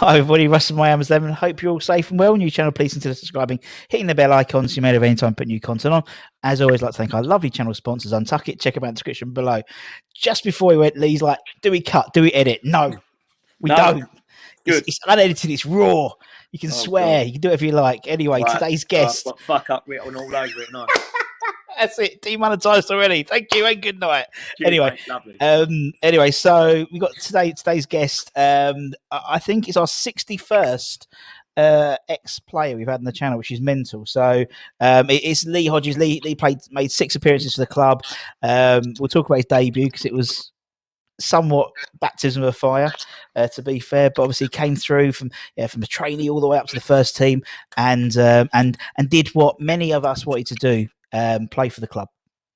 Hi everybody, Russ and my Amazon, and hope you're all safe and well. New channel, please consider subscribing, hitting the bell icon so you're made of any time put new content on. As always, I'd like to thank our lovely channel sponsors, Untuck It. Check out the description below. Just before we went, Lee's like, do we cut? Do we edit? No, we don't. It's unedited, it's raw. You can swear, you can do whatever you like. Anyway, today's guest. Fuck up written all over it, nice. That's it. Demonetised already. Thank you and good night. Cheers, anyway, mate. Lovely. So we got today's guest. I think it's our 61st ex-player we've had on the channel, which is mental. So it's Lee Hodges. Lee made 6 appearances for the club. We'll talk about his debut because it was somewhat baptism of fire, to be fair, but obviously came through from a trainee all the way up to the first team, and did what many of us wanted to do. Play for the club.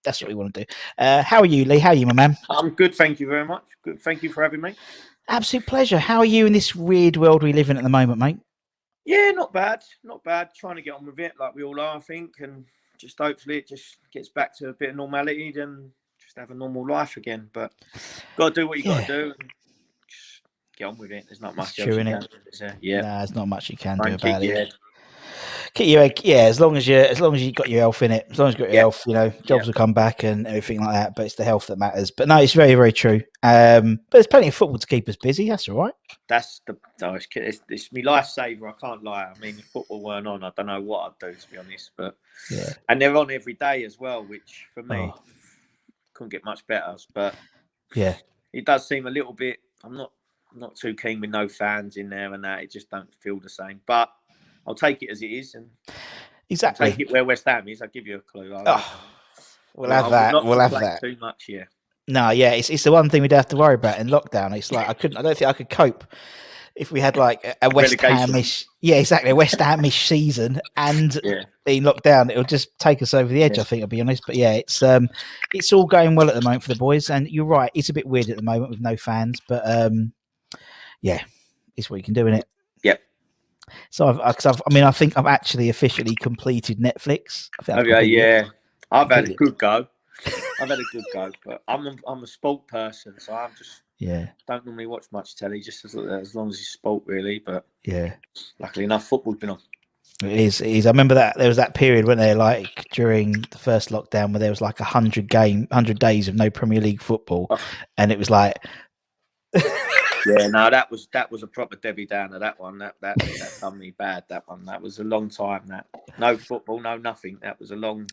That's what we want to do. How are you, Lee? How are you, my man? I'm good, thank you very much. Good, thank you for having me. Absolute pleasure. How are you in this weird world we live in at the moment, mate? Yeah, not bad. Trying to get on with it like we all are, I think, and just hopefully it just gets back to a bit of normality and just have a normal life again. But got to do what you got to do and just get on with it. There's not much else you can do. Yeah, there's not much you can do about it. Keep your egg, as long as you got your health in it, as long as you got your health, jobs will come back and everything like that. But it's the health that matters. But no, it's very, very true. But there's plenty of football to keep us busy. That's all right. It's my lifesaver. I can't lie. I mean, if football weren't on, I don't know what I'd do, to be honest. But and they're on every day as well, which for me couldn't get much better. But it does seem a little bit. I'm not too keen with no fans in there and that. It just don't feel the same. But I'll take it as it is, and exactly I'll take it where West Ham is. I'll give you a clue. We'll have that. We'll have that. Too much, yeah. No, it's the one thing we'd have to worry about in lockdown. It's like I don't think I could cope if we had like a West Hamish, a West Hamish season and being locked down. It'll just take us over the edge. I think, I'll be honest. But it's all going well at the moment for the boys. And you're right, it's a bit weird at the moment with no fans, but it's what you can do, innit? Yep. So I think I've actually officially completed Netflix. I've had a good go. But I'm a sport person, so I'm just don't normally watch much telly, just as long as it's sport, really. But luckily enough, football's been on. It is. I remember that there was that period when they like during the first lockdown where there was like 100 days of no Premier League football, and it was like. That was a proper Debbie Downer. That one, that done me bad. That one, that was a long time. That no football, no nothing. That was a long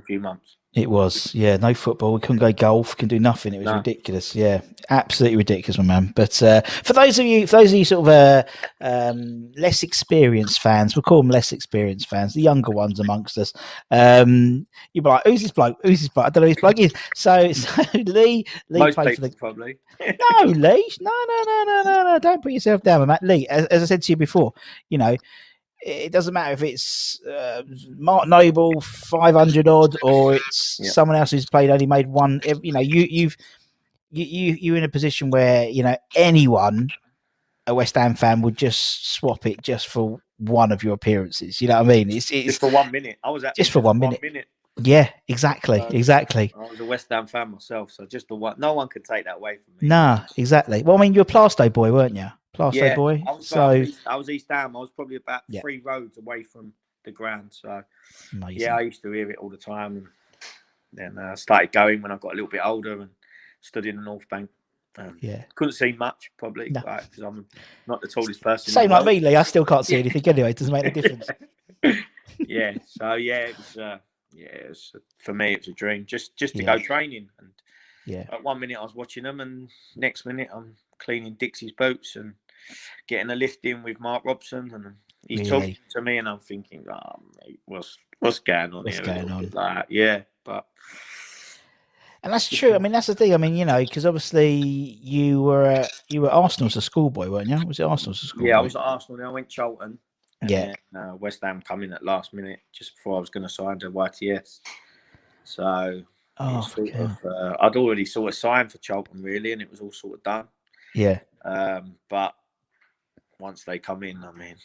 few months. It was, no football. We couldn't go golf. Couldn't do nothing. It was ridiculous. Yeah, absolutely ridiculous, my man. But for those of you sort of less experienced fans, we'll call them less experienced fans, the younger ones amongst us. You'll be like, "Who's this bloke? Who's this bloke? I don't know who this bloke is." So Lee Most played for the probably. No, Lee. No. Don't put yourself down, Matt. Lee, as I said to you before, it doesn't matter if it's Mark Noble 500 odd or it's someone else who's only made one. You're in a position where anyone, a West Ham fan, would just swap it just for one of your appearances. You know what I mean? It's just for 1 minute. I was at just for 1 minute. Yeah, exactly. I was a West Ham fan myself, so just the one. No one could take that away from me. Nah, exactly. Well, I mean, you're a Plasto boy, weren't you? Plasto boy. I was East Ham. I was probably about 3 roads away from the ground. So amazing. I used to hear it all the time. And then I started going when I got a little bit older and stood in the North Bank. Couldn't see much probably because I'm not the tallest person. Same like me, Lee. I still can't see anything anyway. It doesn't make a difference. It was, for me, it was a dream just to go training. And at 1 minute I was watching them, and next minute I'm cleaning Dixie's boots and getting a lift in with Mark Robson, and he's talking to me, and I'm thinking, "Oh, mate, what's going on here?" Going on? But and that's true. I mean, that's the thing. I mean, because obviously you were Arsenal as a schoolboy, weren't you? Was it Arsenal as a schoolboy? Yeah, I was at Arsenal. Then I went Charlton. And then, West Ham come in at last minute just before I was going to sign to YTS. So I'd already sort of signed for Charlton really, and it was all sort of done. Yeah. But once they come in, I mean,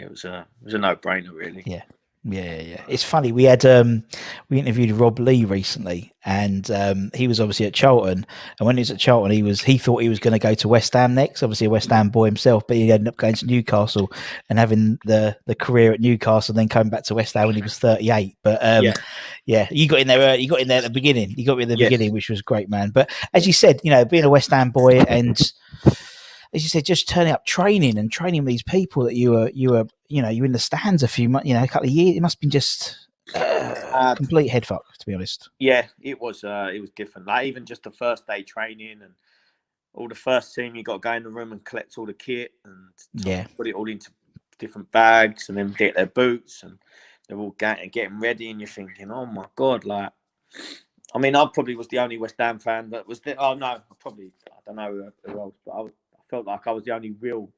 it was a no-brainer really. Yeah. Yeah. It's funny. We interviewed Rob Lee recently, and he was obviously at Charlton. And when he was at Charlton, he thought he was going to go to West Ham next. Obviously, a West Ham boy himself, but he ended up going to Newcastle and having the career at Newcastle, and then coming back to West Ham when he was 38. But you got in there. You got in there at the beginning. You got me at the beginning, which was great, man. But as you said, being a West Ham boy and, as you said, just turning up training with these people that you were you're in the stands a couple of years. It must have been just complete head fuck, to be honest. Yeah, it was different. Like even just the first day training and all the first team, you got to go in the room and collect all the kit and put it all into different bags and then get their boots and they're all getting ready and you're thinking, oh my God, like, I mean, I probably was the only West Ham fan that was there. Oh no, I don't know who else, but I felt like I was the only real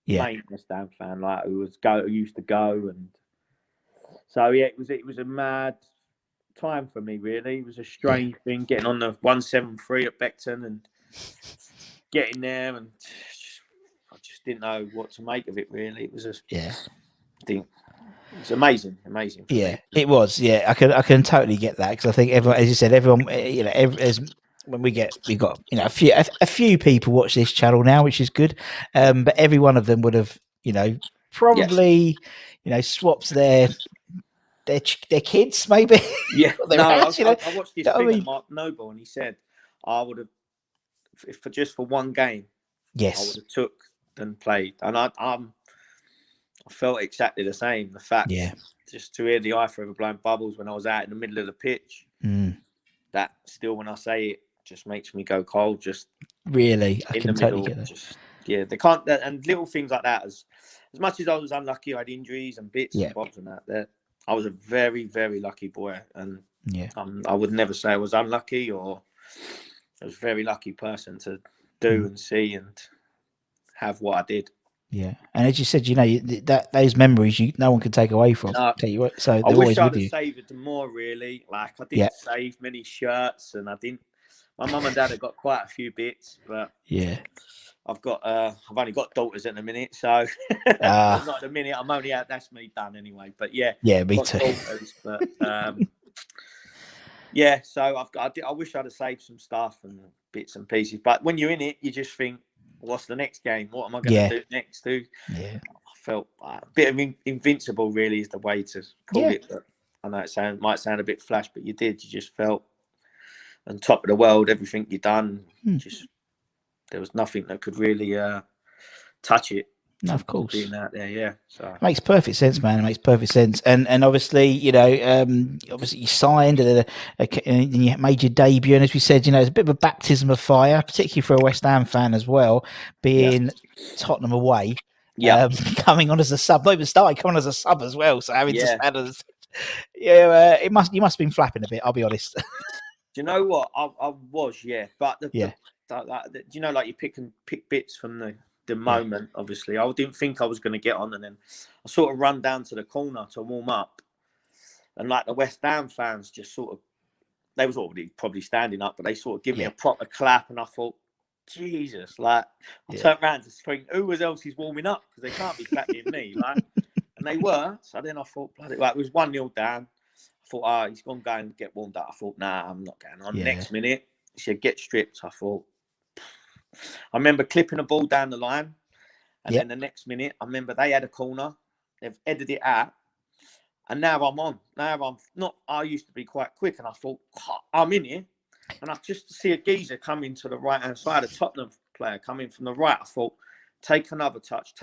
main West Ham fan, like who used to go, and so it was a mad time for me. Really, it was a strange thing getting on the 173 at Beckton and getting there, and I just didn't know what to make of it. Really, it was it's amazing. Yeah, it was. Yeah, I can totally get that, because I think everyone, as you said, everyone, when we've got a few people watch this channel now, which is good. But every one of them would have probably swapped their kids maybe. Yeah, I watched this thing at Mark Noble, and he said I would have for one game. Yes, I would have took and played, and I felt exactly the same. The fact, just to hear the eye forever blowing bubbles when I was out in the middle of the pitch, that still, when I say it, just makes me go cold. Just really, I can totally get that. They can't, and little things like that. As much as I was unlucky, I had injuries and bits and bobs and that. I was a very, very lucky boy, and I would never say I was unlucky, or I was a very lucky person to do and see and have what I did. Yeah, and as you said, that those memories no one can take away from. No. Tell you what, so I wish I'd have saved more. Really, like I didn't save many shirts, and I didn't. My mum and dad have got quite a few bits, but I've only got daughters at the minute, so not at the minute. I'm only out. That's me done anyway. But me too. Daughters, but so I wish I'd have saved some stuff and bits and pieces. But when you're in it, you just think, what's the next game? What am I going to do next? I felt a bit of invincible. Really, is the way to call it. But I know it might sound a bit flash, but you just felt on top of the world. Everything you done, there was nothing that could really touch it. No, of course. Being out there, so it makes perfect sense, man. It makes perfect sense. And obviously, obviously you signed and you made your debut. And as we said, it's a bit of a baptism of fire, particularly for a West Ham fan as well, being Tottenham away. Coming on as a sub, not even starting, coming on as a sub as well. So having to stand as, you must have been flapping a bit. I'll be honest. Do you know what? I was, but like you pick bits from the moment. Obviously, I didn't think I was going to get on, and then I sort of run down to the corner to warm up, and like the West Ham fans just sort of, they was already probably standing up, but they sort of give me a proper clap, and I thought, Jesus, like I turned around to think, who else is warming up, because they can't be clapping me, like, and they were. So then I thought, bloody, like, it was 1-0 down. I thought, he's going to go and get warmed up. I thought, nah, I'm not going on. Next minute, he said, get stripped. I thought, I remember clipping a ball down the line, and then the next minute, I remember they had a corner. They've headed it out, and now I'm on. Now I'm not. I used to be quite quick, and I thought, I'm in here, and I just see a geezer coming to the right hand side, a Tottenham player coming from the right. I thought, take another touch.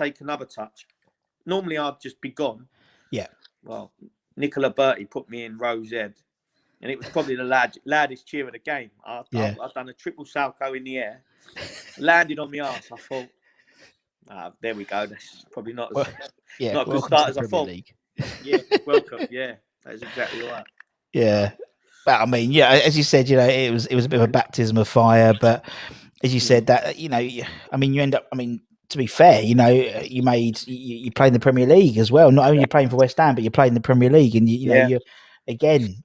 Normally, I'd just be gone. Yeah. Well, Nicola Berti put me in row Z, and it was probably the loudest cheer of the game. I've done a triple salto in the air, landed on my arse. I thought, there we go. That's probably not as not a good start as I thought. Welcome. Yeah, that's exactly right. Yeah, but I mean, as you said, it was a bit of a baptism of fire. But as you said, that I mean, you end up. I mean, to be fair, you played in the Premier League as well. Not only you're playing for West Ham, but you're playing in the Premier League, and you again,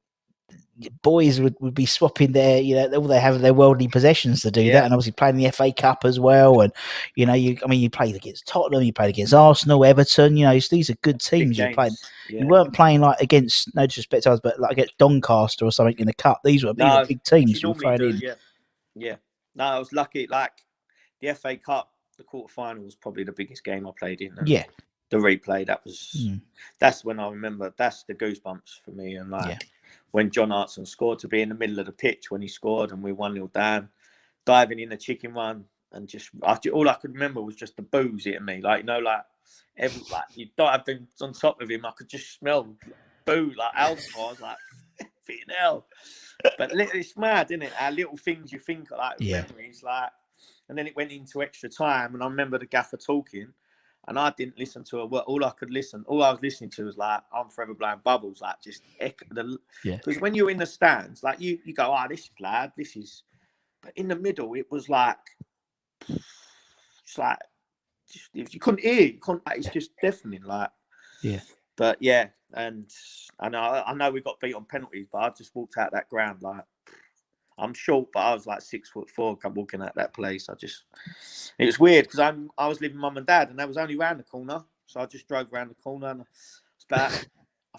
boys would be swapping their, all they have their worldly possessions to do that, and obviously playing the FA Cup as well. And you played against Tottenham, you played against Arsenal, Everton. These are good teams you played. Yeah. You weren't playing like against, no disrespect to us, but like against Doncaster or something in the cup. These were big teams you were playing in. Yeah. No, I was lucky. Like the FA Cup, the quarterfinal was probably the biggest game I played in. And the replay, that's when I remember. That's the goosebumps for me. And when John Hartson scored, to be in the middle of the pitch when he scored and we 1-0 down, diving in the chicken run, and all I could remember was just the boos hitting me. You dive on top of him, I could just smell boo, like alcohol. I was like, "Fucking hell!" But it's mad, isn't it? Our little things you think like memories, like. And then it went into extra time, and I remember the gaffer talking, and I didn't listen to a word. All I was listening to was like, "I'm forever blowing bubbles," like just echo because when you're in the stands, like you go, "Oh, this is loud, this is," but in the middle, it was like, it's like, if you couldn't hear, it's just deafening, like. Yeah. But yeah, and I know we got beat on penalties, but I just walked out that ground like. I'm short, but I was like 6'4" walking out that place. It was weird because I was living with mum and dad, and they was only round the corner. So I just drove around the corner, and I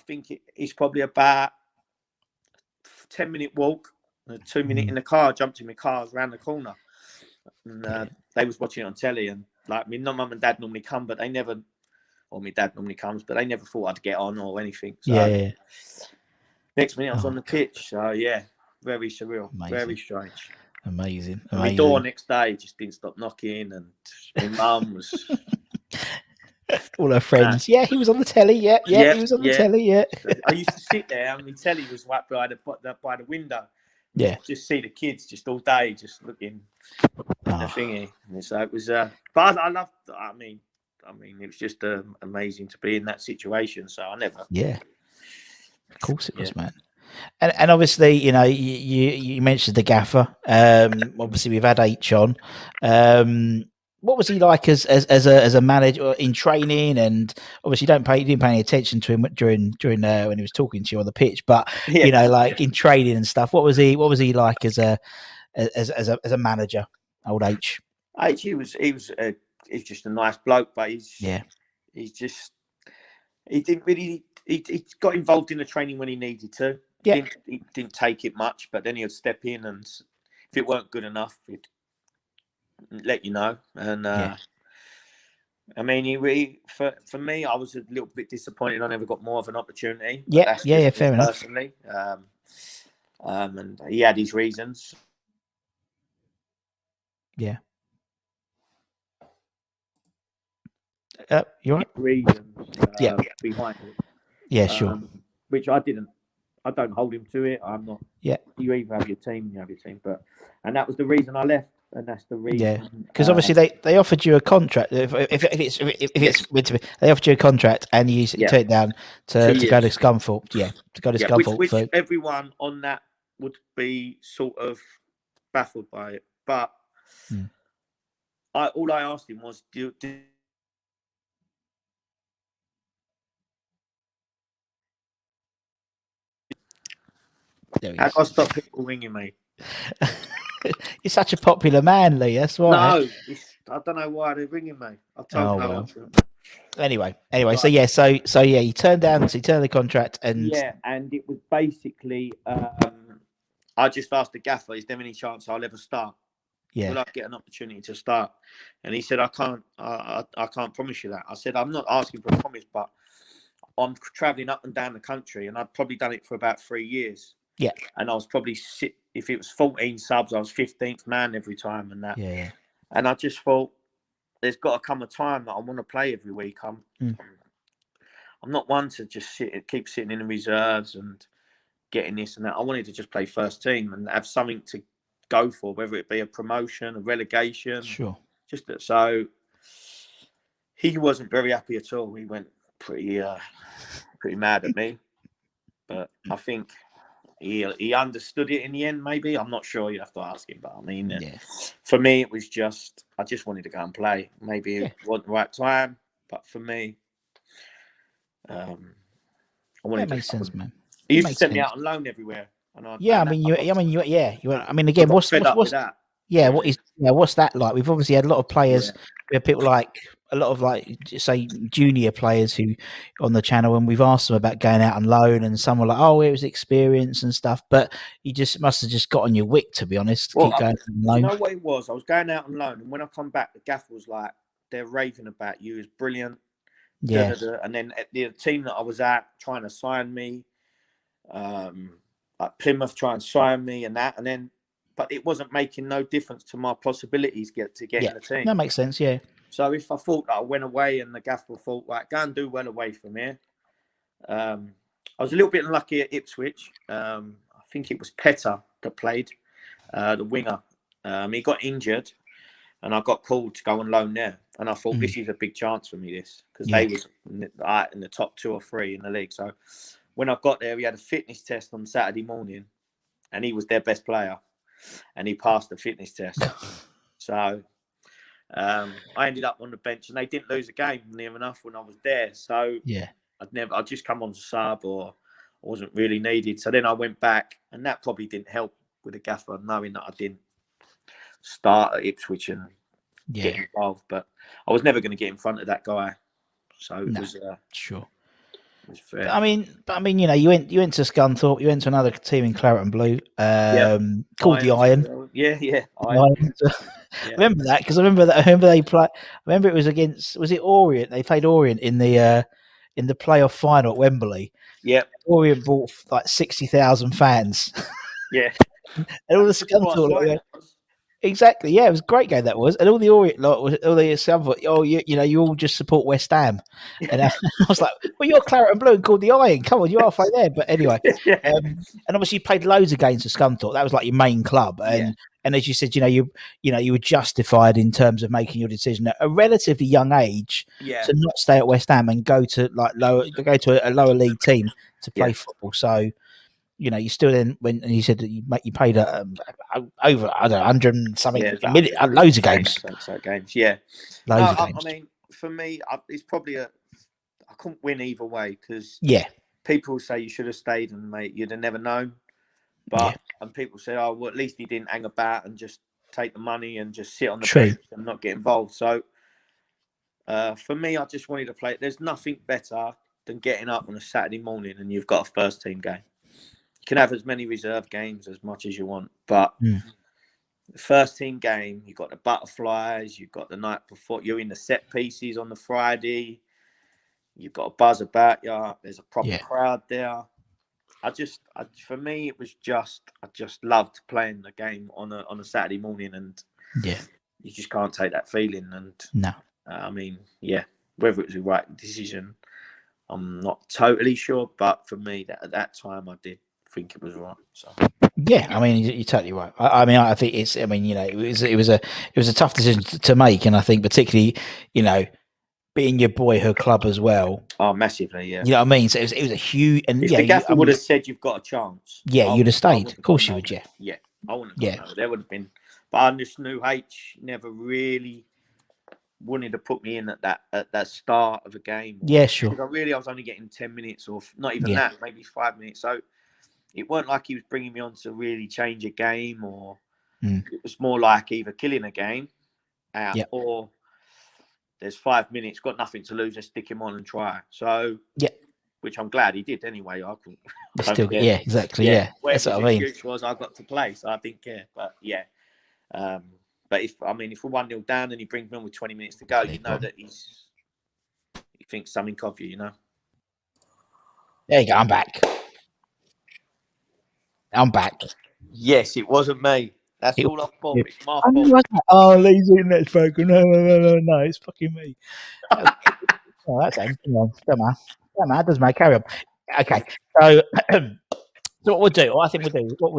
think it's probably about a 10-minute walk, a 2-minute in the car. I jumped in my car, I was around the corner, and they was watching it on telly. And like, mum and dad normally come, but they never, or my dad normally comes, but they never thought I'd get on or anything. So next minute I was on the pitch. So yeah. Very surreal. Amazing. Very strange. Amazing. And my door next day just didn't stop knocking, and my mum was all her friends. He was on the telly. He was on the telly. I used to sit there, and my telly was right by the window. Yeah, just see the kids just all day just looking at the thingy. And so it was. But I loved. I mean, it was just amazing to be in that situation. So I never. Yeah. Of course it was, man. And obviously, you mentioned the gaffer. Obviously, we've had H on. What was he like as a manager in training? And obviously, you didn't pay any attention to him during when he was talking to you on the pitch. But like in training and stuff, what was he like as a manager? Old H. He was just a nice bloke, but he didn't really. He got involved in the training when he needed to. He didn't take it much, but then he would step in, and if it weren't good enough, he'd let you know. And I mean, for me, I was a little bit disappointed. I never got more of an opportunity. Fair enough. Personally, and he had his reasons. Yeah. You're right. Reasons behind it. Yeah, sure. Which I didn't. I don't hold him to it. I'm not. Yeah. You either have your team, you have your team. And that was the reason I left, and that's the reason. Yeah, because obviously they offered you a contract. If it's meant to be, they offered you a contract, and you turned it down to go to Scunthorpe. Yeah, to go to Scunthorpe. Which everyone on that would be sort of baffled by it. But all I asked him was, how do I stop people ringing me? You're such a popular man, Lee. That's why. No, I don't know why they're ringing me. I've told no one. Anyway. Right. So he turned the contract, and and it was basically I just asked the gaffer, is there any chance I'll ever start? Yeah. Will I get an opportunity to start? And he said, I can't promise you that. I said, I'm not asking for a promise, but I'm traveling up and down the country, and I've probably done it for about 3 years. Yeah. And I was probably, if it was 14 subs, I was 15th man every time and that. Yeah. And I just thought, there's got to come a time that I want to play every week. I'm not one to just keep sitting in the reserves and getting this and that. I wanted to just play first team and have something to go for, whether it be a promotion, a relegation. Sure. So he wasn't very happy at all. He went pretty mad at me. But I think he understood it in the end, maybe. I'm not sure. You have to ask him. But I mean, for me, it was just, I just wanted to go and play. Maybe it wasn't the right time. But for me, I wanted that makes sense, man. He used to send me out on loan everywhere. Yeah, I mean, again, what's that? Yeah, Really. what's that like? We've obviously had a lot of players. Yeah. We have people like a lot of say junior players who on the channel, and we've asked them about going out on loan, and some were like, "Oh, it was experience and stuff," but you just must have just got on your wick, to be honest, to keep going on loan. You know what it was? I was going out on loan, and when I come back, the gaffer was like, "They're raving about you. It's brilliant." Yeah. And then at the team that I was at trying to sign me, like Plymouth trying to sign me and that, and then, but it wasn't making no difference to my possibilities to get in the team. That makes sense. Yeah. So if I thought that I went away and the gaffer thought, right, go and do well away from here. I was a little bit unlucky at Ipswich. I think it was Petter that played, the winger. He got injured, and I got called to go on loan there. And I thought, this is a big chance for me, because they was in the top 2 or 3 in the league. So when I got there, we had a fitness test on Saturday morning, and he was their best player, and he passed the fitness test. So I ended up on the bench, and they didn't lose a game near enough when I was there. So I'd just come on to sub, or I wasn't really needed. So then I went back, and that probably didn't help with the gaffer, knowing that I didn't start at Ipswich and get involved. But I was never going to get in front of that guy. So it was sure. It was fair. I mean, you went to Scunthorpe, you went to another team in Claret and Blue, called the Iron. Well. Yeah. Iron. Remember that, because I remember they played. I remember it was was it Orient? They played Orient in the playoff final at Wembley. Yeah. Orient brought like 60,000 fans. Yeah. And all the Scunthorpe. Exactly, yeah, it was a great game that was, and all the Orient lot, all the Scunthorpe, you all just support West Ham, and I was like, well, you're Claret and Blue and called the Iron. Come on, you are halfway there. But anyway, and obviously you played loads of games for Scunthorpe. That was like your main club, and as you said, you were justified in terms of making your decision at a relatively young age to not stay at West Ham and go to a lower league team to play football. So. You still then went, and you said that you paid over, I don't know, 100 and something, loads of games. Loads of games. I mean, for me, it's probably I couldn't win either way, because people say you should have stayed, and mate, you'd have never known. But and people say, oh, well, at least he didn't hang about and just take the money and just sit on the bench and not get involved. So for me, I just wanted to play. There's nothing better than getting up on a Saturday morning and you've got a first team game. You can have as many reserve games as much as you want, but the first team game, you've got the butterflies, you've got the night before, you're in the set pieces on the Friday, you've got a buzz about you, there's a proper crowd there. For me, it was I just loved playing the game on a Saturday morning, and you just can't take that feeling. And I mean, whether it was the right decision, I'm not totally sure, but for me, at that time, I did think it was right. So I mean, you're totally right. I mean, I think it's. I mean, it was a tough decision to make, and I think particularly, being your boyhood club as well. Oh, massively, yeah. You know what I mean? So it was a huge. And if the gaffer would have said you've got a chance, you'd have stayed. Of course you would. Yeah, I wouldn't have gone. There would have been, but I just knew H never really wanted to put me in at that start of a game. Yeah, sure. Because I was only getting 10 minutes, or not even that, maybe 5 minutes. So it weren't like he was bringing me on to really change a game, or it was more like either killing a game out or there's 5 minutes, got nothing to lose, let's stick him on and try. So which I'm glad he did anyway. I couldn't. Exactly. Yeah, that's what I mean. Excuse was I got to play, so I didn't care. But but if we're 1-0 down and he brings me on with 20 minutes to go, you know that he thinks something of you, There you go. I'm back. Yes, it wasn't me. That's all I thought. It's my fault. Lee's in that spoken. No, it's fucking me. That's it. Don't matter. Doesn't matter. Carry on. Okay, so what we'll do, I think we'll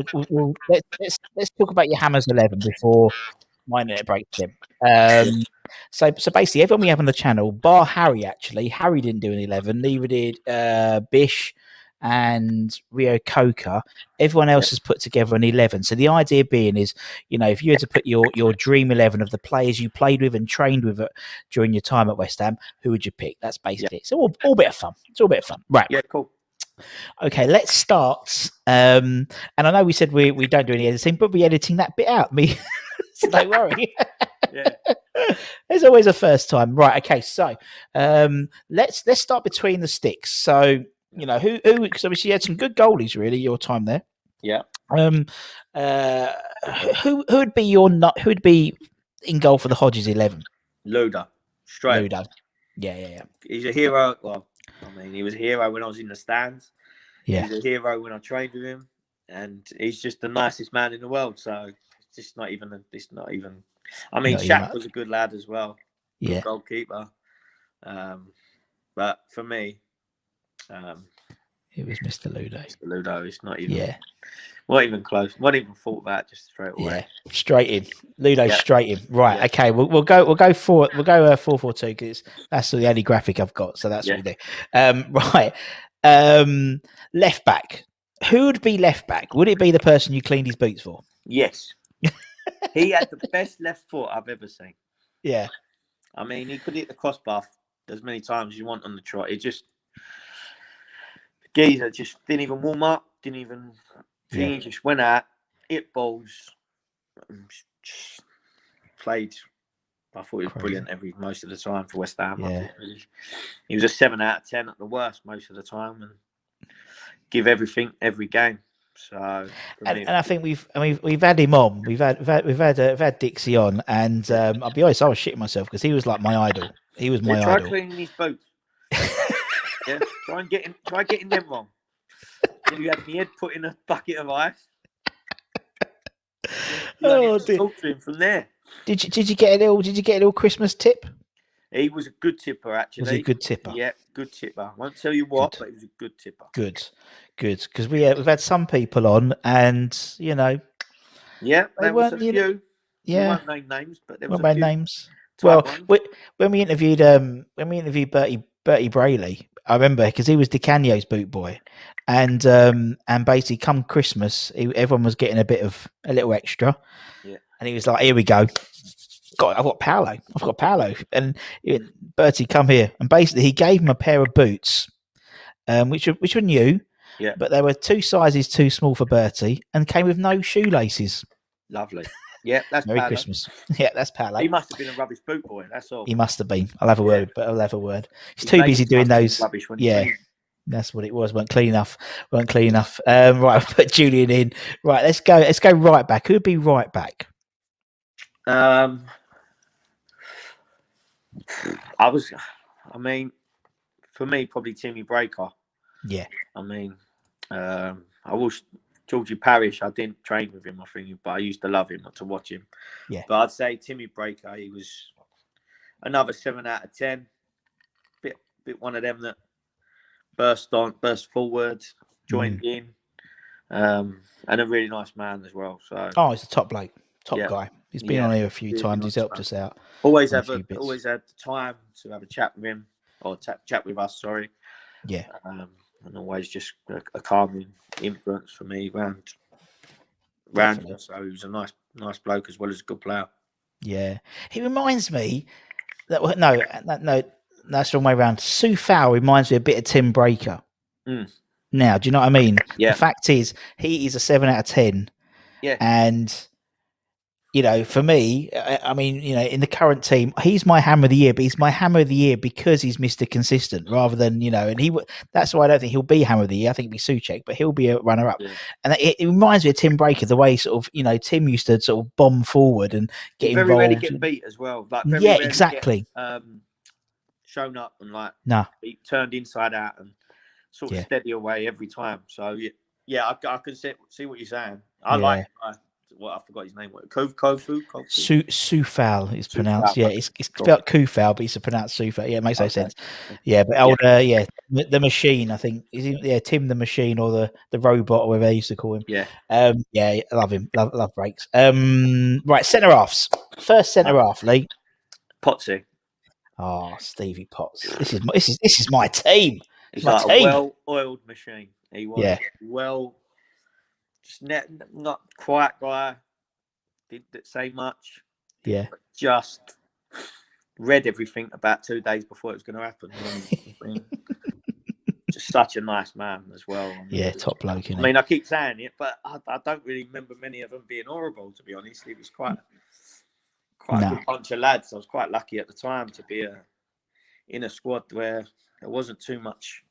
do. Let's talk about your Hammers 11 before my internet breaks in. So basically, everyone we have on the channel, bar Harry, Harry didn't do an 11. Neither did Bish and Rio Coca. Everyone else has put together an 11. So the idea being is, if you had to put your dream 11 of the players you played with and trained with during your time at West Ham, who would you pick? That's basically it. So all bit of fun. It's all a bit of fun, right? Yeah, cool. Okay, let's start. And I know we said we don't do any editing, but we're editing that bit out. Me, so don't worry. Yeah. There's always a first time, right? Okay, so let's start between the sticks. So who because obviously you had some good goalies really your time there. Yeah. Uh, who would be who would be in goal for the Hodges 11? Ludo. Straight. Ludo. Yeah. He's a hero. Well, I mean, he was a hero when I was in the stands. Yeah. He's a hero when I trained with him, and he's just the nicest man in the world. So it's just not even. It's not even. I mean, Shaq was a good lad as well. Good Yeah. goalkeeper. But for me, it was Mr. Ludo. Mr. Ludo. It's not even. Yeah. Not even close. Not even thought about. Just straight away. Yeah, straight in. Ludo, straight in. Right. Yeah. Okay. We'll go 4-4-2 because that's the only graphic I've got. So that's what we do. Right. Left back. Who would be left back? Would it be the person you cleaned his boots for? Yes. He had the best left foot I've ever seen. Yeah. I mean, he could hit the crossbar as many times as you want on the trot. It just geezer just didn't even warm up. Didn't even. He just went out, hit balls, played. I thought he was brilliant most of the time for West Ham. Yeah. He was a 7 out of 10 at the worst most of the time, and give everything every game. So, and I think we've had him on. We've had Dixie on, and I'll be honest, I was shitting myself because he was like my idol. He was my idol. Try cleaning his boots. Try getting them wrong. You had my head put in a bucket of ice. Talk to him from there. Did you get a little Christmas tip? He was a good tipper, actually. Was he a good tipper? Yeah, good tipper. I won't tell you what, but he was a good tipper. Good. Because we've had some people on, and yeah, there was a few. Yeah, we won't name names, but there was a few names. Well, when we interviewed Bertie Brayley, I remember because he was Di Canio's boot boy, and basically come Christmas, everyone was getting a little extra, and he was like, "Here we go, I've got Paolo," and Bertie, come here, and basically he gave him a pair of boots, which were new, but they were 2 sizes too small for Bertie, and came with no shoelaces. Lovely. Yeah, that's Merry Paolo. Christmas. Yeah, that's Paolo. He must have been a rubbish boot boy. That's all. He must have been. I'll have a word. But I'll have a word. He's too busy doing those. That's what it was. Weren't clean enough. Right, I'll put Julian in. Right, let's go right back. Who'd be right back? I mean, for me, probably Timmy Breaker. Yeah. I mean, I was Georgie Parish. I didn't train with him, I think, but I used to love him, to watch him. Yeah. But I'd say Timmy Breaker. He was another 7 out of 10. Bit one of them that burst forward, joined in, and a really nice man as well. So. Oh, he's a top bloke, guy. He's been on here a few times. He's helped us out. Always had the time to have a chat with him or chat with us. Sorry. Yeah. And always just a calming influence for me around. So he was a nice bloke as well as a good player. Yeah, he reminds me that no, that's the wrong way around. Sue Fowl reminds me a bit of Tim Breaker. Now, do you know what I mean? Yeah. The fact is, he is a 7 out of 10. Yeah. And for me, I mean, in the current team, he's my hammer of the year, but he's my hammer of the year because he's Mr. Consistent rather than, and that's why I don't think he'll be hammer of the year. I think it'll be Suchek, but he'll be a runner up. Yeah. And it reminds me of Tim Breaker, the way sort of, Tim used to sort of bomb forward and get involved. Very rarely get beat as well. Like exactly. Shown up and he turned inside out and sort of steady away every time. So I can see what you're saying. I like I forgot his name. Kofu. Sufal is pronounced. Yeah, it's spelled Kufal, but it's pronounced Sufal. Yeah, it makes no sense. Yeah, but the machine, I think, Tim the Machine or the robot or whatever they used to call him. Yeah. I love him. Love breaks. Right, centre halves. First centre half, Lee. Potsy. Oh, Stevie Potts. This is my team. He's like a well-oiled machine. He was just not quite guy. Didn't say much. Yeah. Just read everything about 2 days before it was going to happen. just such a nice man as well. I mean, top bloke. I keep saying it, but I don't really remember many of them being horrible. To be honest, it was quite a good bunch of lads. I was quite lucky at the time to be in a squad where there wasn't too much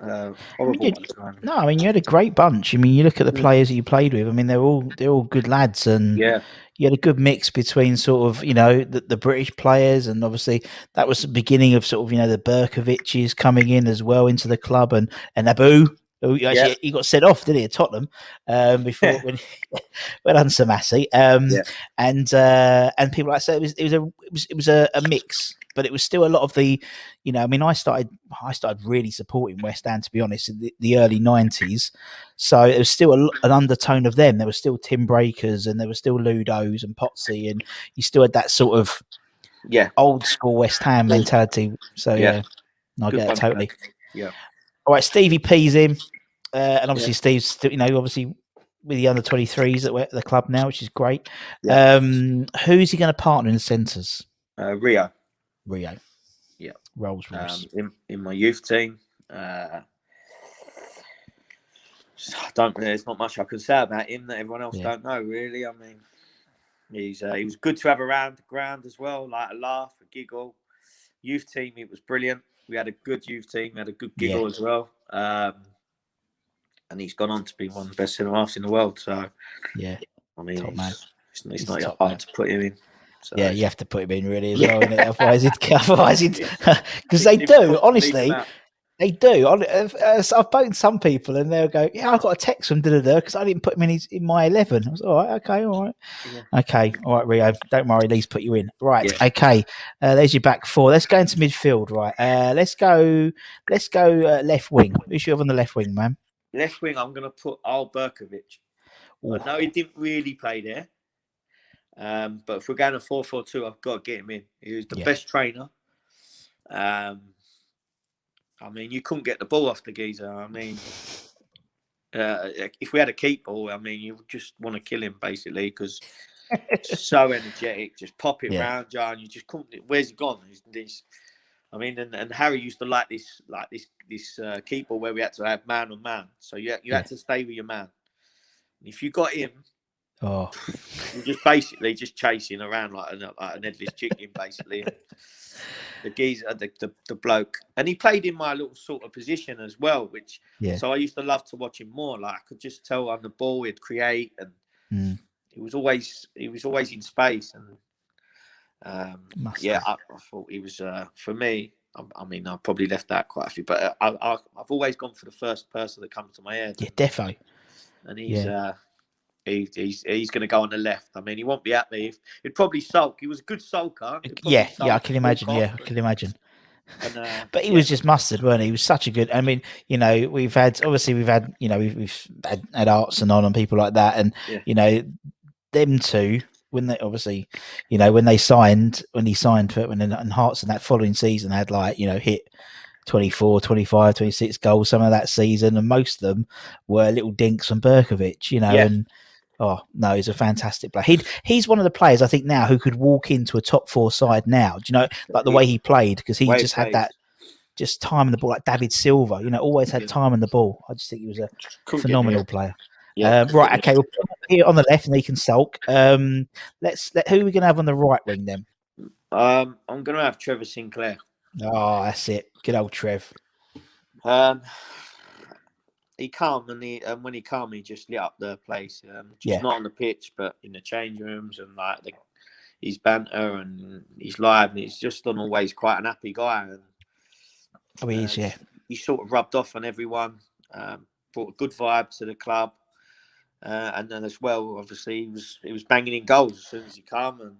horrible at the time. No, I mean, you had a great bunch. I mean, you look at the players that you played with. I mean, they're all good lads, and you had a good mix between sort of, the British players, and obviously that was the beginning of sort of, the Berkoviches coming in as well into the club, and Abu. Actually, he got sent off, didn't he, at Tottenham before when went on Samasi, and people like that. It was a mix, but it was still a lot of the, I mean, I started really supporting West Ham, to be honest, in the early 90s. So it was still an undertone of them. There were still Tim Breakers, and there were still Ludos and Potsy, and you still had that sort of old school West Ham mentality. So I get that totally. Yeah. All right, Stevie P's in, and obviously Steve's still, obviously with the under 23s at the club now, which is great. Yeah. Who's he going to partner in the centres? Rio. Yeah. Rolls Royce. In my youth team. There's not much I can say about him that everyone else don't know, really. I mean, he was good to have around the ground as well, like a laugh, a giggle. Youth team, it was brilliant. We had a good youth team. We had a good giggle as well. And he's gone on to be one of the best centre-halves in the world. So, I mean, it's not hard to put him in. So, you have to put him in really as well, isn't it? Otherwise, because they do, honestly. They do. I've spoken to some people, and they'll go, "Yeah, I got a text from because I didn't put him in my 11." I was all right. Okay, all right. Yeah. Okay, all right, Rio. Don't worry, Lee's put you in. Right. Yeah. Okay. There's your back four. Let's go into midfield. Right. Let's go. Left wing. Who should you have on the left wing, man? Left wing. I'm going to put Al Berkovic. I know he didn't really play there, but if we're going to 4-4-2, I've got to get him in. He was the best trainer. I mean, you couldn't get the ball off the geezer. I mean, if we had a keep ball, I mean, you would just want to kill him, basically, because so energetic. Just pop it round, John. You just couldn't. Where's he gone? I mean, and Harry used to like this keep ball where we had to have man on man. So you had to stay with your man. And if you got him, you're just basically just chasing around like an headless chicken, basically. The geezer, the bloke, and he played in my little sort of position as well, which so I used to love to watch him more. Like I could just tell on the ball he'd create, and he was always in space. And I thought he was for me. I mean, I probably left out quite a few, but I've always gone for the first person that comes to my head. Yeah, defo. And he's going to go on the left. I mean, he won't be at me. He'd probably sulk. He was a good sulker. Yeah, I can imagine. I can imagine. And, but he was just mustard, weren't he? He was such a good. I mean, we've had we've had Arts and people like that, and them two when they obviously when he signed for and Hearts in that following season had hit 24, 25, 26 goals some of that season, and most of them were little dinks from Berkovic, and oh no, he's a fantastic player. He's one of the players I think now who could walk into a top four side now. Do you know, like the way he played, because he just had that just time in the ball, like David Silva. Always had time in the ball. I just think he was a phenomenal player. Yeah. Right, okay, we'll put him here on the left, and he can sulk. Who are we going to have on the right wing then? I'm going to have Trevor Sinclair. Oh, that's it. Good old Trev. He calm, and when he calm, he just lit up the place. Just not on the pitch, but in the change rooms, and his banter and his live. And he's just always quite an happy guy. And he is, he sort of rubbed off on everyone. Brought a good vibe to the club, and then as well, obviously, he was banging in goals as soon as he come.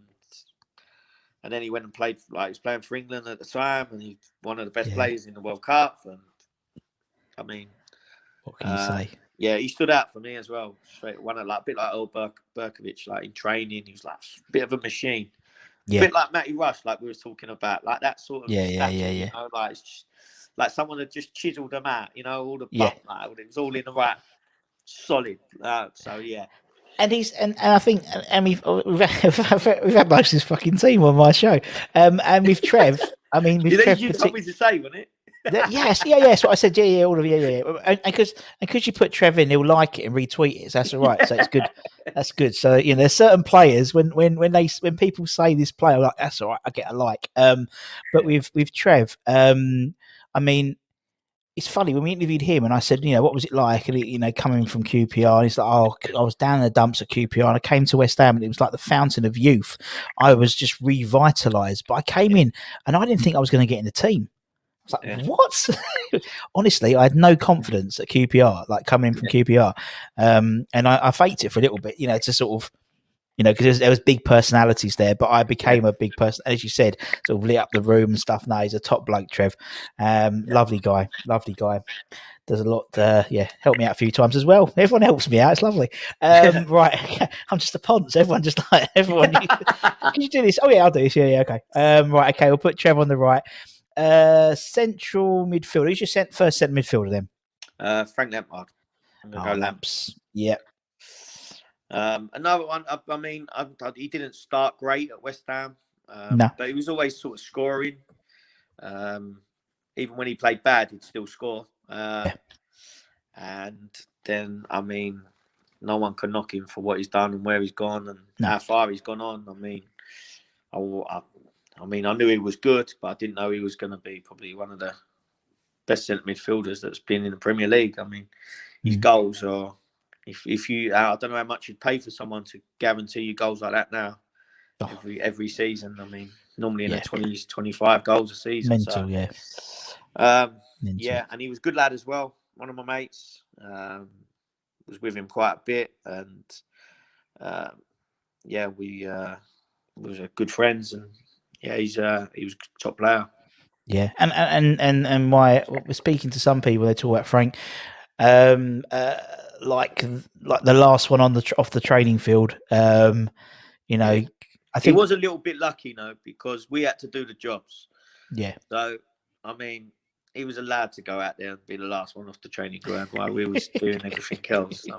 And then he went and played, he was playing for England at the time, and he's one of the best players in the World Cup. And I mean, what can you say? Yeah, he stood out for me as well. One of a bit like old Berkovic, in training, he was a bit of a machine. A bit like Matty Rush, like we were talking about, like that sort of stature, it's just like someone had just chiseled them out, all the bump, it was all in the right, solid. And I think we've had most of this fucking team on my show. And with Trev, I mean, with Trev, you told me to say, wasn't it? Yes, yeah, that's what I said. Yeah, all of yeah. And because you put Trev in, he'll like it and retweet it. So that's all right. So it's good. That's good. So there's certain players when people say this player, I'm like, that's all right. I get a like. But with Trev, I mean, it's funny when we interviewed him and I said, what was it like? And he, coming from QPR, and he's like, oh, I was down in the dumps at QPR and I came to West Ham and it was like the fountain of youth. I was just revitalised. But I came in and I didn't think I was going to get in the team. I was like, what? Honestly, I had no confidence at QPR, like coming in from QPR. And I faked it for a little bit, to sort of, because there was big personalities there, but I became a big person, as you said, sort of lit up the room and stuff. No, he's a top bloke, Trev. Lovely guy. Does a lot. Helped me out a few times as well. Everyone helps me out. It's lovely. Right, I'm just a ponce. Everyone just like everyone. Can you do this? Oh yeah, I'll do this. Yeah, okay. Right, okay. We'll put Trev on the right. Central midfielder. Who's your first centre midfielder then? Frank Lampard. I'm gonna go Lamps. Yep. Another one. He didn't start great at West Ham, no. but he was always sort of scoring. Even when he played bad, he'd still score. And then, no one can knock him for what he's done and where he's gone and how far he's gone on. I knew he was good, but I didn't know he was going to be probably one of the best centre midfielders that's been in the Premier League. His goals are, if you, I don't know how much you'd pay for someone to guarantee you goals like that now. Every season. Normally in the 20s, 25 goals a season. Mental, Mental. And he was a good lad as well. One of my mates was with him quite a bit, and we was good friends, and he was a top player. Yeah, and why we're speaking to some people, they talk about Frank, like the last one off the training field. I think he was a little bit lucky, because we had to do the jobs. Yeah. So he was allowed to go out there and be the last one off the training ground while we was doing everything else. He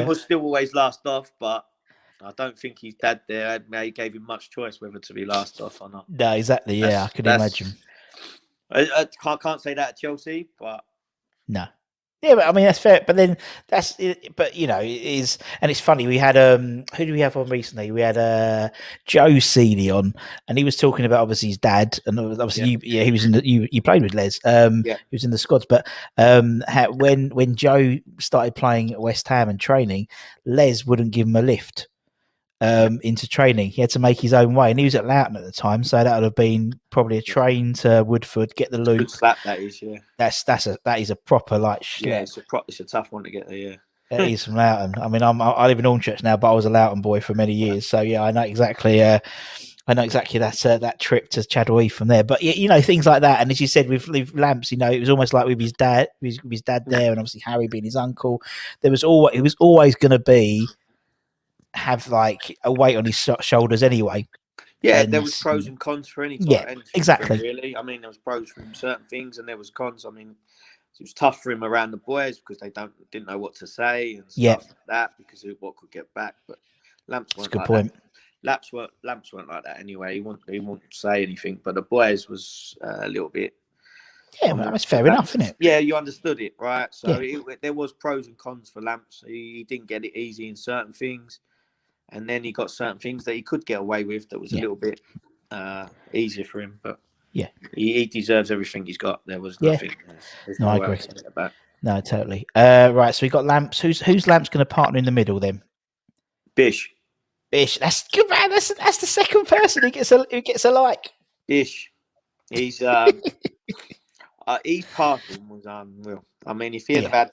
was still always last off, but I don't think his dad there gave him much choice whether to be last off or not. No, exactly. Yeah, I could imagine. I can't say that at Chelsea, but no. Yeah, but that's fair. But then it is, and it's funny. We had who do we have on recently? We had Joe Seeley on, and he was talking about obviously his dad, and obviously he was in you played with Les. He was in the squads, but when Joe started playing at West Ham and training, Les wouldn't give him a lift into training. He had to make his own way, and he was at Loughton at the time, so that would have been probably a train to Woodford, get the loop. Good slap, that is, yeah. That is a proper schlep. Yeah, it's a tough one to get there. Yeah, it is from Loughton. I live in Hornchurch now, but I was a Loughton boy for many years, so yeah, I know exactly. That trip to Chadwell Heath from there. But things like that, and as you said with Lamps, it was almost like with his dad, there, and obviously Harry being his uncle. It was always going to have like a weight on his shoulders anyway. Yeah, there was pros and cons for any time. Yeah, exactly. Really, there was pros for him certain things, and there was cons. It was tough for him around the boys because they didn't know what to say and stuff like that because of what could get back. But Lamps weren't like that. Lamps weren't like that anyway. He wouldn't say anything, but the boys was a little bit. Yeah, that's fair enough, isn't it? Yeah, you understood it, right? So there was pros and cons for Lamps. He didn't get it easy in certain things. And then he got certain things that he could get away with that was a little bit easier for him. But he deserves everything he's got. There was nothing. No, I agree. No, totally. Right, so we got Lamps. Who's Lamps going to partner in the middle then? Bish. That's good, man. That's the second person who gets a like. Bish. He's his passing was unreal. If he had had.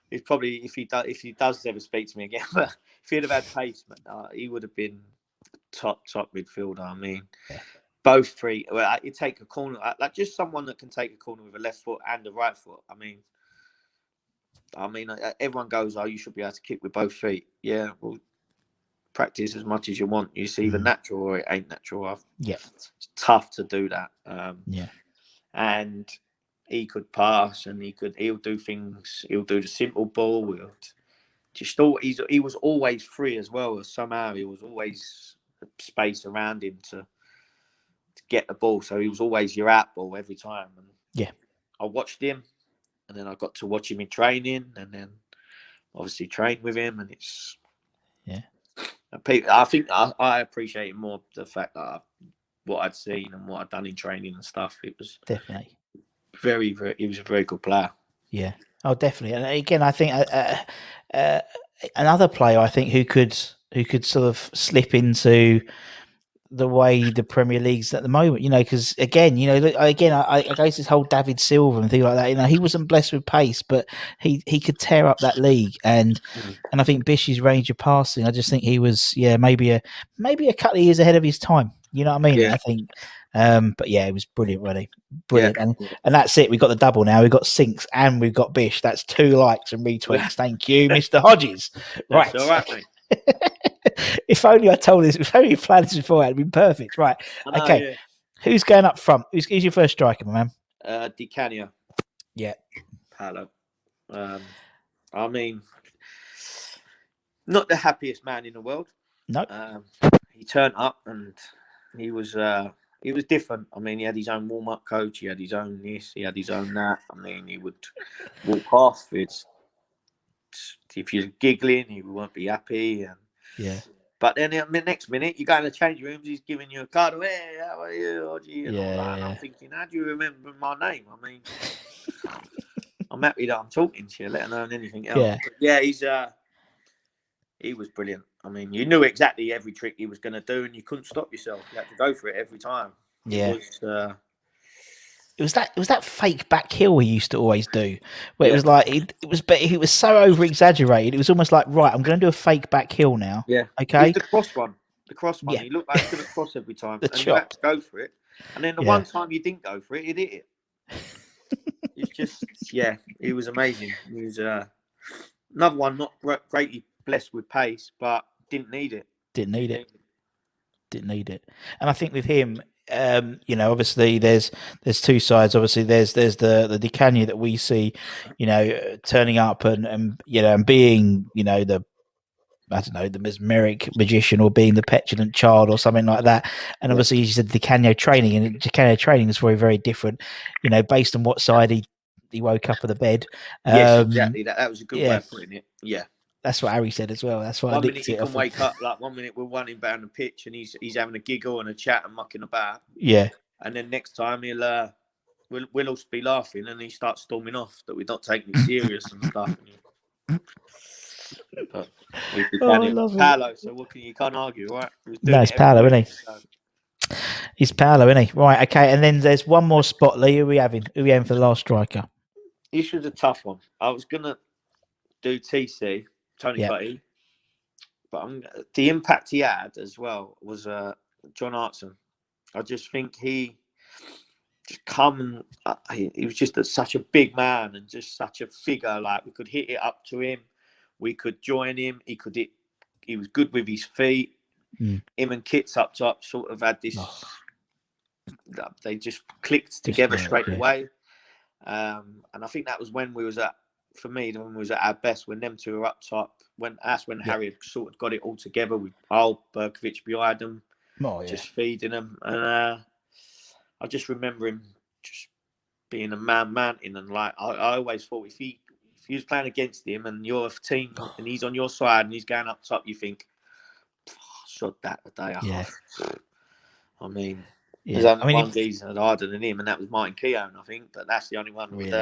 He's probably if he does ever speak to me again, but if he'd have had pace, he would have been top midfielder. Both three. Well, you take a corner, like just someone that can take a corner with a left foot and a right foot. Everyone goes, "Oh, you should be able to kick with both feet." Yeah, well, practice as much as you want. It's either natural or it ain't natural. It's tough to do that. And he could pass, and he'll do things. He'll do the simple ball. He was always free as well. Somehow he was always space around him to get the ball. So he was always your out ball every time. And yeah, I watched him, and then I got to watch him in training, and then obviously trained with him, and it's I think I appreciate more the fact that what I'd seen and what I'd done in training and stuff. It was definitely very, very. He was a very good player. Yeah. Oh, definitely. And again, I think another player I think who could sort of slip into the way the Premier League's at the moment, because again, I go to this whole David Silva and things like that. He wasn't blessed with pace, but he could tear up that league. And I think Bish's range of passing, I just think he was, maybe a couple of years ahead of his time. You know what I mean? Yeah. I think, but yeah, it was brilliant, really brilliant. Yeah. And that's it. We've got the double now. We've got Sinks and we've got Bish. That's 2 likes and retweets. Thank you, Mr. Hodges. Right. That's all right, mate. If only I told this, if only you planned this before, it'd been perfect. Right. Know, okay. Yeah. Who's going up front? Who's your first striker, my man? Di Canio. Yeah. Hello. I mean, not the happiest man in the world. No. He turned up and he was different. I mean, he had his own warm-up coach. He had his own this. He had his own that. I mean, he would walk off. If you're giggling, he won't be happy. And But then the next minute, you go in the change rooms, he's giving you a card. Hey, how are you, Hodgie? And all that. And I'm thinking, how do you remember my name? I mean, I'm happy that I'm talking to you, let alone anything else. Yeah, he was brilliant. I mean, you knew exactly every trick he was going to do, and you couldn't stop yourself. You had to go for it every time. It was that fake back heel he used to always do, where it was like he was so over exaggerated. It was almost like, right, I'm going to do a fake back heel now. Yeah. Okay. The cross one. He looked like he was going to cross every time, and chop. you had to go for it. And then the one time you didn't go for it, he'd hit it. It's just, he was amazing. He was another one not greatly blessed with pace, but didn't need it. Didn't need it. And I think with him, obviously there's 2 sides. Obviously there's the Di Canio that we see, turning up and being, the mesmeric magician or being the petulant child or something like that. And obviously you said Di Canio training, and Di Canio training is very, very different, based on what side he woke up in the bed. Yes, exactly. That was a good way of putting it. Yeah. That's what Harry said as well. That's why one minute you can wake up, like 1 minute we're running down the pitch and he's having a giggle and a chat and mucking about. Yeah. And then next time we'll all be laughing and he starts storming off that we're not taking it serious and stuff. But Paolo, so you can't argue, right? No, it's Paolo, isn't he? So. He's Paolo, isn't he? Right, okay. And then there's one more spot, Lee. Who are we having? Who are we having for the last striker? This was a tough one. I was gonna do TC. Tony Buddy, but the impact he had as well was John Hartson. I just think he just he was just such a big man and just such a figure. Like, we could hit it up to him, we could join him. He was good with his feet. Him and Kits up top sort of had this. They just clicked together straight away, and I think that was when we was at. For me, when we was at our best, when them 2 were up top, that's when Harry had sort of got it all together with Berkovic behind them, just feeding them. And I just remember him just being a mountain, and like I always thought, if he was playing against him and you're a team and he's on your side and he's going up top, you think, shot that the day. I mean, there's only one geezer harder than him, and that was Martin Keown, I think. But that's the only one with.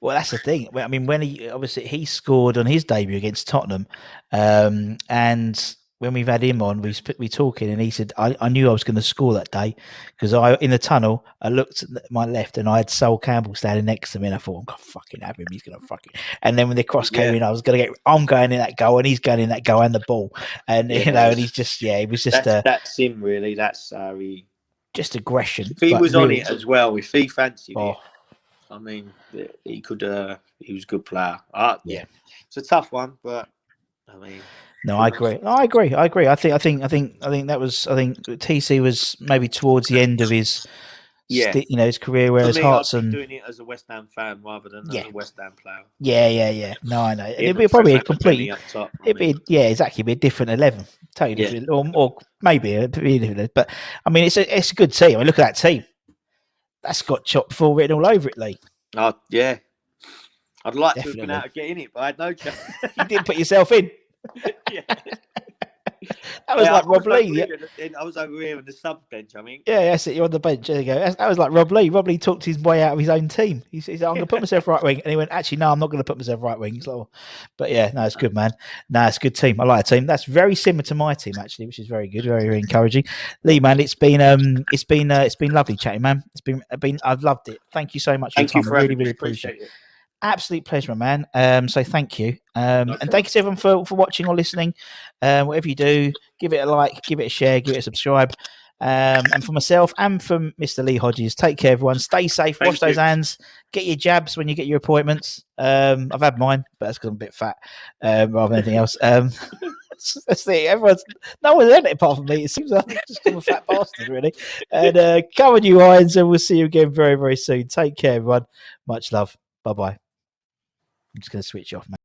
Well, that's the thing. I mean, when he scored on his debut against Tottenham, and when we've had him on, we talking, and he said, I knew I was going to score that day because in the tunnel, I looked at my left and I had Sol Campbell standing next to me, and I thought, I'm going to fucking have him. He's going to fucking. And then when the cross came in, I'm going in that goal, and he's going in that goal and the ball, and and he's just it was just that's him really. That's just aggression. If he was really, on it as well, if he fancied it. I mean, he could. He was a good player. It's a tough one, but I mean. No, I agree. I think that was. I think TC was maybe towards the end of his his career. Whereas For me, Hearts I'd be and doing it as a West Ham fan rather than as a West Ham player. Yeah. No, I know. And it'd Him be and probably a Penny complete. up top. Exactly. Be a different 11, totally different, or maybe a different. But I mean, it's a good team. I mean, look at that team. That's got Chop 4 written all over it, Lee. Oh yeah. I'd like to have been able to get in it, but I had no chance. You did put yourself in. Yeah. That was like Rob Lee. I was over here on the sub bench, I mean. Yeah, that's it. You're on the bench. There you go. That was like Rob Lee. Rob Lee talked his way out of his own team. He said, I'm going to put myself right wing. And he went, actually, no, I'm not going to put myself right wing. So, but yeah, no, it's good, man. No, it's a good team. I like the team. That's very similar to my team, actually, which is very good. Very, very encouraging. Lee, man, it's been lovely chatting, man. I've loved it. Thank you so much for your time. I really, really appreciate it. Absolute pleasure, man. So thank you. And thank you to everyone for watching or listening. Whatever you do, give it a like, give it a share, give it a subscribe. And for myself and from Mr. Lee Hodges, take care, everyone. Stay safe, wash those hands, get your jabs when you get your appointments. I've had mine, but that's because I'm a bit fat rather than anything else. That's it. No one's had it apart from me. It seems like I'm just a fat bastard, really. And come on, you irons, and we'll see you again very, very soon. Take care, everyone. Much love. Bye-bye. I'm just going to switch off, man.